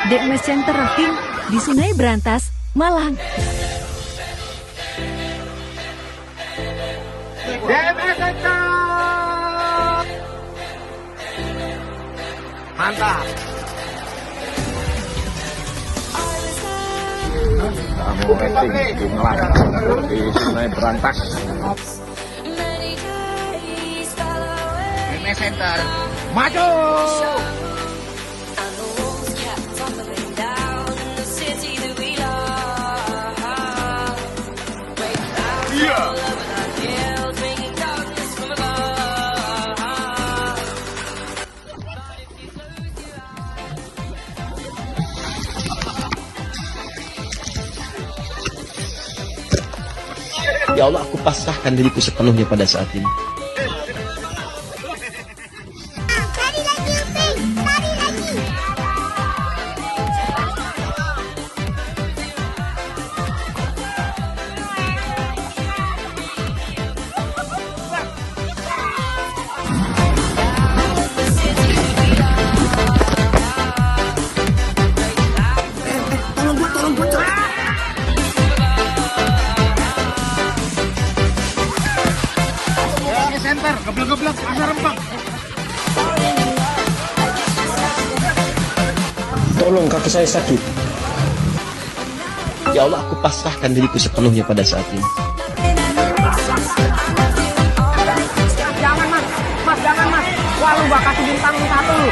DMS Center Rafting di Sungai Berantas, Malang. DMS Center! Mantap! Kamu rating jumlah di Sungai Berantas. DMS Center, maju! Iya! Ya Allah, aku pasrahkan diriku sepenuhnya pada saat ini. Center, geblek-geblek, pasar rempang. Tolong, kaki saya sakit. Ya Allah, aku pasrahkan diriku sepenuhnya pada saat ini. Jangan mas, jangan mas. Wah lu bakal bintang 1 lu.